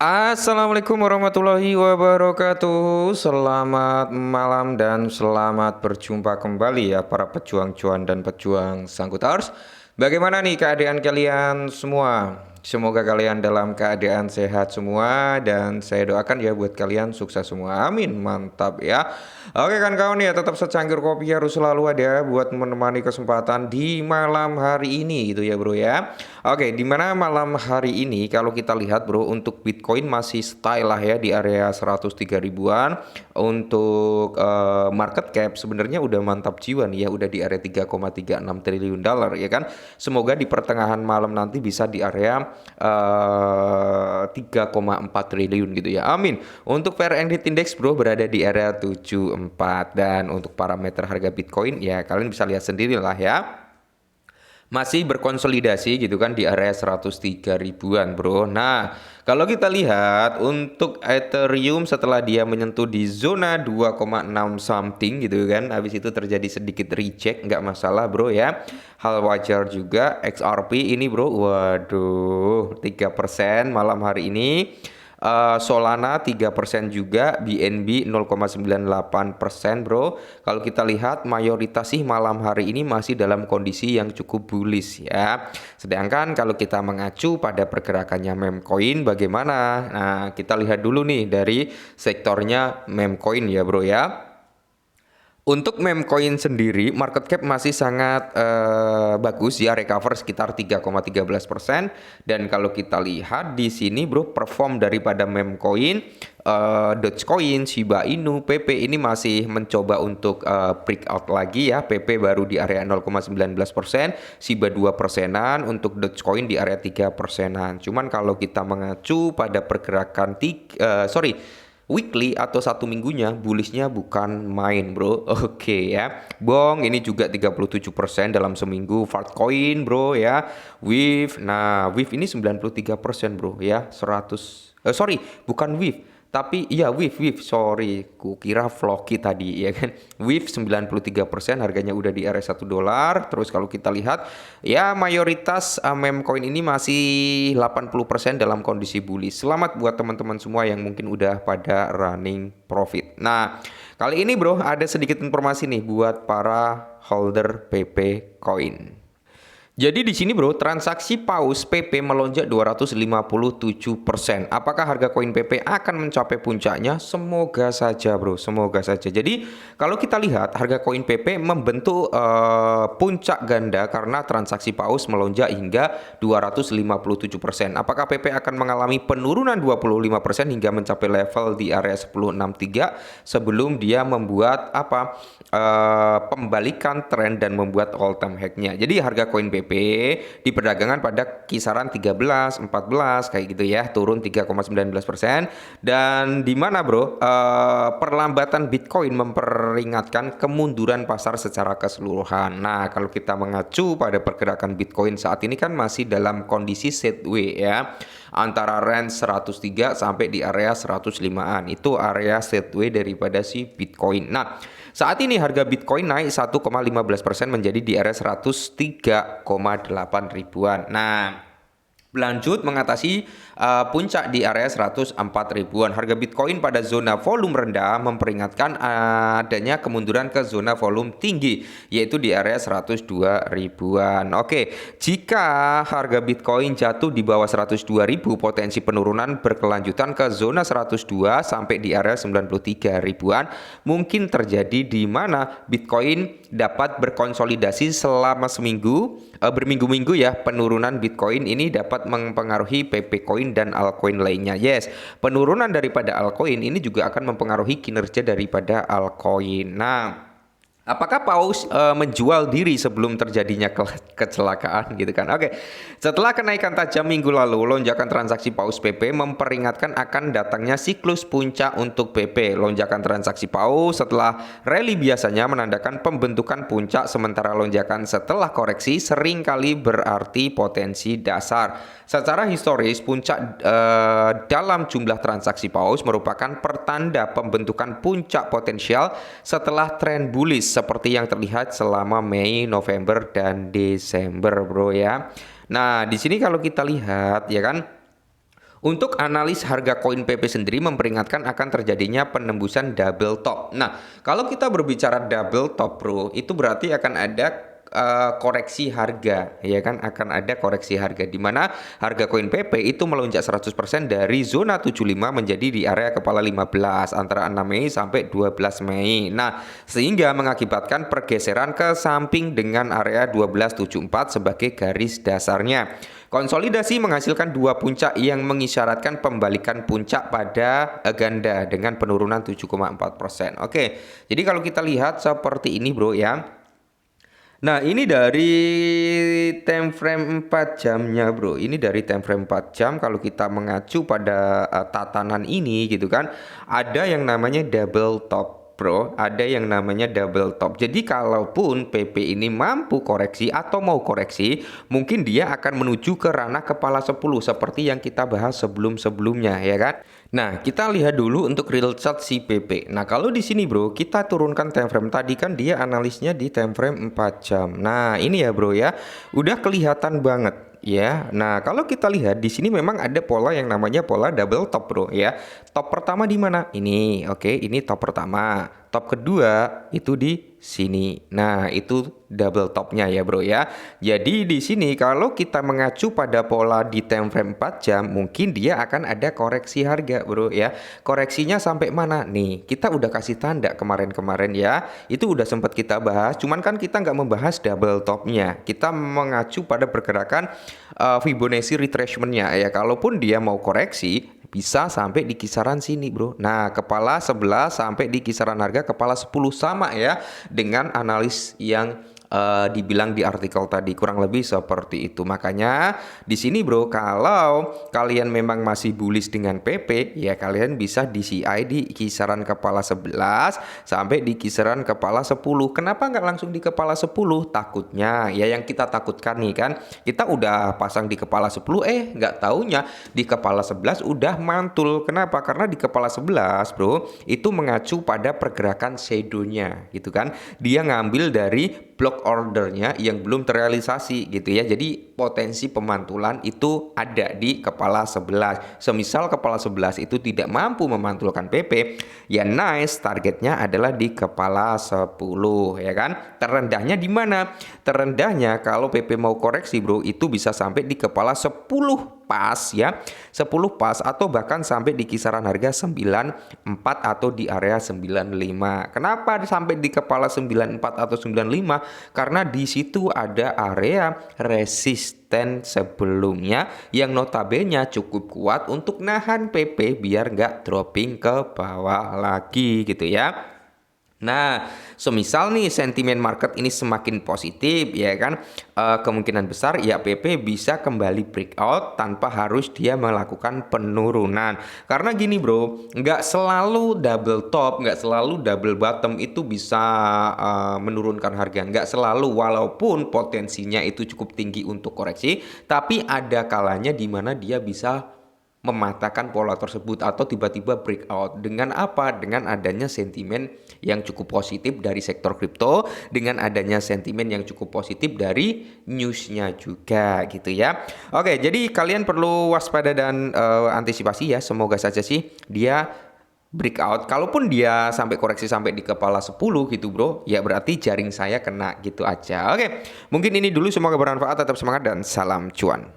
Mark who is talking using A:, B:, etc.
A: Assalamualaikum warahmatullahi wabarakatuh. Selamat malam dan selamat berjumpa kembali ya para pejuang cuan dan pejuang sangkut arus. Bagaimana nih keadaan kalian semua? Semoga kalian dalam keadaan sehat semua dan saya doakan ya buat kalian sukses semua. Amin. Mantap ya. Oke kan kawan ya, tetap secangkir kopi harus selalu ada buat menemani kesempatan di malam hari ini gitu ya bro ya. Oke, di mana malam hari ini kalau kita lihat bro, untuk Bitcoin masih style lah ya di area 103 ribuan. Untuk market cap sebenarnya udah mantap jiwa nih ya, udah di area 3,36 triliun dolar ya kan. Semoga di pertengahan malam nanti bisa di area 3,4 triliun gitu ya. Amin. Untuk Fahrenheit Index bro berada di area 74, dan untuk parameter harga Bitcoin ya kalian bisa lihat sendiri lah ya, masih berkonsolidasi gitu kan di area 103 ribuan bro. Nah kalau kita lihat untuk Ethereum setelah dia menyentuh di zona 2,6 something gitu kan, habis itu terjadi sedikit reject, nggak masalah bro ya, hal wajar juga. XRP ini bro, waduh 3% malam hari ini. Solana 3% juga, BNB 0,98% bro. Kalau kita lihat mayoritas sih malam hari ini masih dalam kondisi yang cukup bullish ya. Sedangkan kalau kita mengacu pada pergerakannya meme coin bagaimana? Nah, kita lihat dulu nih dari sektornya meme coin ya bro ya. Untuk meme coin sendiri, market cap masih sangat bagus ya, recover sekitar 3,13%. Dan kalau kita lihat di sini bro, perform daripada meme coin, Dogecoin, Shiba Inu, PP ini masih mencoba untuk breakout lagi ya. PP baru di area 0,19%, Shiba 2%-an, untuk Dogecoin di area 3%-an. Cuman kalau kita mengacu pada pergerakan weekly atau satu minggunya, bullishnya bukan main bro. Oke ya. Bong ini juga 37% dalam seminggu. Fartcoin bro ya. Wave. Nah, Wave ini 93% bro ya. Bukan Wave. Tapi iya Wave, sorry, kukira Floki tadi ya kan. Wave 93% harganya udah di area 1 dolar. Terus kalau kita lihat ya mayoritas meme coin ini masih 80% dalam kondisi bullish. Selamat buat teman-teman semua yang mungkin udah pada running profit. Nah, kali ini bro ada sedikit informasi nih buat para holder PP coin. Jadi di sini bro, transaksi paus PP melonjak 257%. Apakah harga koin PP akan mencapai puncaknya? Semoga saja bro, semoga saja. Jadi kalau kita lihat harga koin PP membentuk puncak ganda karena transaksi paus melonjak hingga 257%. Apakah PP akan mengalami penurunan 25% hingga mencapai level di area 1063 sebelum dia membuat pembalikan tren dan membuat all time high-nya. Jadi harga koin PP di perdagangan pada kisaran 13, 14 kayak gitu ya, turun 3,19%. Dan di mana bro, perlambatan Bitcoin memperingatkan kemunduran pasar secara keseluruhan. Nah, kalau kita mengacu pada pergerakan Bitcoin saat ini kan masih dalam kondisi sideways ya, antara range 103 sampai di area 105-an. Itu area sideways daripada si Bitcoin. Nah, saat ini harga Bitcoin naik 1,15% menjadi di area 103,8 ribuan. Nah, berlanjut mengatasi puncak di area 104 ribuan. Harga Bitcoin pada zona volume rendah memperingatkan adanya kemunduran ke zona volume tinggi, yaitu di area 102 ribuan. Oke, jika harga Bitcoin jatuh di bawah 102 ribu, potensi penurunan berkelanjutan ke zona 102 sampai di area 93 ribuan mungkin terjadi, di mana Bitcoin dapat berkonsolidasi selama berminggu-minggu ya. Penurunan Bitcoin ini dapat mempengaruhi PP coin dan altcoin lainnya. Yes, penurunan daripada altcoin ini juga akan mempengaruhi kinerja daripada altcoin. Nah, apakah paus menjual diri sebelum terjadinya kecelakaan gitu kan? Oke. Setelah kenaikan tajam minggu lalu, lonjakan transaksi paus PP memperingatkan akan datangnya siklus puncak untuk PP. Lonjakan transaksi paus setelah rally biasanya menandakan pembentukan puncak, sementara lonjakan setelah koreksi seringkali berarti potensi dasar. Secara historis, puncak dalam jumlah transaksi paus merupakan pertanda pembentukan puncak potensial setelah tren bullish seperti yang terlihat selama Mei, November, dan Desember bro ya. Nah, di sini kalau kita lihat ya kan, Untuk analis harga koin PP sendiri memperingatkan akan terjadinya penembusan double top. Nah, kalau kita berbicara double top, bro, itu berarti akan ada koreksi harga, ya kan, akan ada koreksi harga di mana harga koin PP itu melonjak 100% dari zona 75 menjadi di area kepala 15 antara 6 Mei sampai 12 Mei. Nah, sehingga mengakibatkan pergeseran ke samping dengan area 1274 sebagai garis dasarnya. Konsolidasi menghasilkan dua puncak yang mengisyaratkan pembalikan puncak pada ganda dengan penurunan 7,4%. Oke, jadi kalau kita lihat seperti ini, bro, ya. Nah, ini dari time frame 4 jamnya, bro. Ini dari time frame 4 jam kalau kita mengacu pada tatanan ini gitu kan. Ada yang namanya double top, bro. Ada yang namanya double top. Jadi kalaupun PP ini mampu koreksi atau mau koreksi, mungkin dia akan menuju ke ranah kepala 10 seperti yang kita bahas sebelum-sebelumnya, ya kan? Nah, kita lihat dulu untuk real chart si PP. Nah, kalau di sini, bro, kita turunkan time frame. Tadi kan dia analisnya di time frame 4 jam. Nah, ini ya, bro, ya. Udah kelihatan banget, ya. Nah, kalau kita lihat di sini memang ada pola yang namanya pola double top, bro, ya. Top pertama di mana? Ini. Oke, ini top pertama. Top kedua itu di sini. Nah, itu double topnya ya, bro, ya. Jadi di sini kalau kita mengacu pada pola di time frame 4 jam, mungkin dia akan ada koreksi harga, bro, ya. Koreksinya sampai mana? Nih, kita udah kasih tanda kemarin-kemarin ya. Itu udah sempat kita bahas, cuman kan kita nggak membahas double topnya. Kita mengacu pada pergerakan Fibonacci retracement-nya ya. Kalaupun dia mau koreksi, bisa sampai di kisaran sini, bro. Nah, kepala 11 sampai di kisaran harga kepala 10 sama ya dengan analis yang dibilang di artikel tadi, kurang lebih seperti itu. Makanya di sini, bro, kalau kalian memang masih bullish dengan PP, ya kalian bisa DCI di kisaran kepala 11 sampai di kisaran kepala 10. Kenapa nggak langsung di kepala 10? Takutnya ya, yang kita takutkan nih kan, kita udah pasang di kepala 10, nggak taunya di kepala 11 udah mantul. Kenapa? Karena di kepala 11, bro, itu mengacu pada pergerakan shadow-nya gitu kan. Dia ngambil dari block ordernya yang belum terrealisasi gitu ya. Jadi potensi pemantulan itu ada di kepala 11. Semisal kepala 11 itu tidak mampu memantulkan PP, ya nice, targetnya adalah di kepala 10 ya kan. Terendahnya di mana? Terendahnya kalau PP mau koreksi, bro, itu bisa sampai di kepala 10 pas ya, 10 pas atau bahkan sampai di kisaran harga 94 atau di area 95. Kenapa sampai di kepala 94 atau 95? Karena di situ ada area resisten sebelumnya yang notabene cukup kuat untuk nahan PP biar nggak dropping ke bawah lagi gitu ya. Nah, semisal nih sentimen market ini semakin positif ya kan, kemungkinan besar ya PP bisa kembali breakout tanpa harus dia melakukan penurunan. Karena gini, bro, nggak selalu double top, nggak selalu double bottom itu bisa menurunkan harga, nggak selalu, walaupun potensinya itu cukup tinggi untuk koreksi, tapi ada kalanya di mana dia bisa mematahkan pola tersebut atau tiba-tiba breakout. Dengan apa? Dengan adanya sentimen yang cukup positif dari sektor kripto, dengan adanya sentimen yang cukup positif dari newsnya juga gitu ya. Oke, jadi kalian perlu waspada dan antisipasi ya. Semoga saja sih dia breakout. Kalaupun dia sampai koreksi sampai di kepala 10 gitu, bro, ya berarti jaring saya kena gitu aja. Oke, mungkin ini dulu, semoga bermanfaat, tetap semangat dan salam cuan.